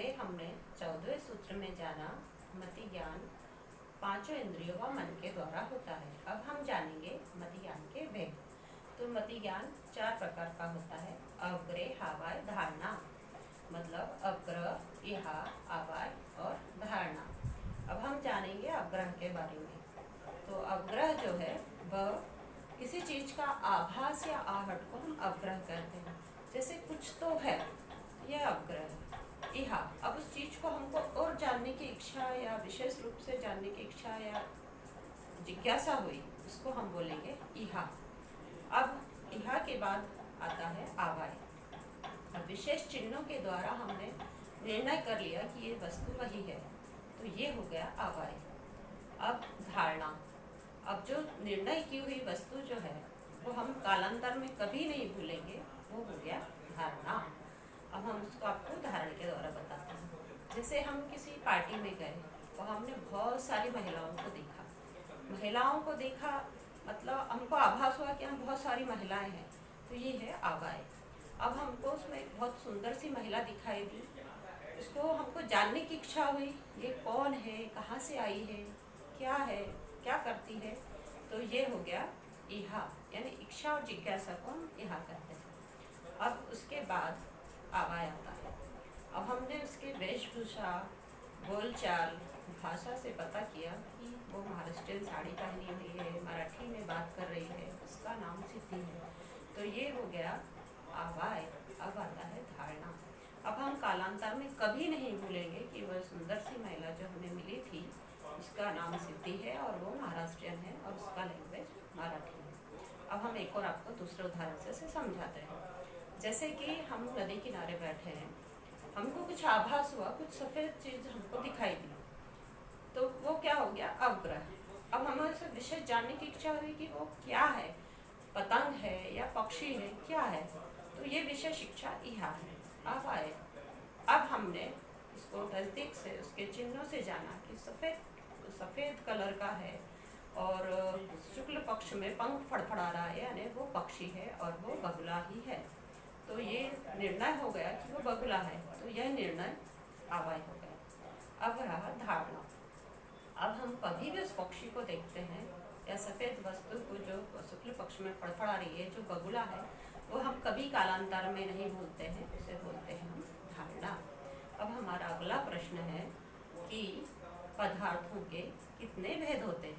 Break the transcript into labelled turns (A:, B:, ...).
A: पहले हमने 14वें सूत्र में जाना मति ज्ञान पांचों इंद्रियों व मन के द्वारा होता है। अब हम जानेंगे मति ज्ञान के भेद। तो मति ज्ञान 4 प्रकार का होता है। अग्रे, हावाय, धारणा, मतलब अग्रह, इहा, आवाय और धारणा। अब हम जानेंगे अग्रह के बारे में। तो अग्रह जो है वह किसी चीज का आभास या आहट को हम अग्रह कहते हैं। जैसे कुछ तो है, यह अग्रह है। इहा, अब उस चीज को हमको और जानने की इच्छा या विशेष रूप से जानने की इच्छा या जिज्ञासा हुई, उसको हम बोलेंगे इहा। अब इहा के बाद आता है आवाय। अब विशेष चिन्हों के द्वारा हमने निर्णय कर लिया कि ये वस्तु वही है, तो ये हो गया आवाय। अब धारणा, अब जो निर्णय की हुई वस्तु जो है वो हम कालांतर में कभी नहीं भूलेंगे, वो हो गया धारणा। अब हम उसको आपको उदाहरण के द्वारा बताते हैं। जैसे हम किसी पार्टी में गए और हमने बहुत सारी महिलाओं को देखा, मतलब हमको आभास हुआ कि हम बहुत सारी महिलाएं हैं, तो ये है आवाय। अब हमको उसमें एक बहुत सुंदर सी महिला दिखाई दी, उसको हमको जानने की इच्छा हुई, ये कौन है, कहाँ से आई है, क्या करती है, तो ये हो गया इहा, यानी इच्छा और जिज्ञासा को हम इहा कहते हैं। अब उसके बाद आवाय आता है। अब हमने उसके वेशभूषा, बोलचाल, भाषा से पता किया कि वो महाराष्ट्रियन साड़ी पहनी हुई है, मराठी में बात कर रही है, उसका नाम सिद्धि है, तो ये हो गया आवाय। अब आता है धारणा। अब हम कालांतर में कभी नहीं भूलेंगे कि वह सुंदर सी महिला जो हमें मिली थी, उसका नाम सिद्धि है और वो महाराष्ट्रियन है और उसका लैंग्वेज मराठी है। अब हम एक और आपको दूसरे उदाहरण से समझाते हैं। जैसे कि हम नदी किनारे बैठे हैं, हमको कुछ आभास हुआ, कुछ सफ़ेद चीज़ हमको दिखाई दी, तो वो क्या हो गया अवग्रह। अब हमें उसे विशेष जानने की इच्छा हुई कि वो क्या है, पतंग है या पक्षी है, क्या है, तो ये विशेष इच्छा इहा है। अब आए, अब हमने इसको नज़दीक से उसके चिन्हों से जाना कि सफ़ेद कलर का है और शुक्ल पक्ष में पंख फड़फड़ा रहा है, यानी वो पक्षी है और वो बगुला ही है, तो ये निर्णय हो गया कि वो बगुला है, तो यह निर्णय आवाय हो गया। अब रहा धारणा। अब हम कभी भी उस पक्षी को देखते हैं या सफ़ेद वस्तु को जो शुक्ल पक्ष में फड़फड़ा रही है, जो बगुला है, वो हम कभी कालांतर में नहीं भूलते हैं, उसे बोलते हैं हम धारणा। अब हमारा अगला प्रश्न है कि पदार्थों के कितने भेद होते हैं।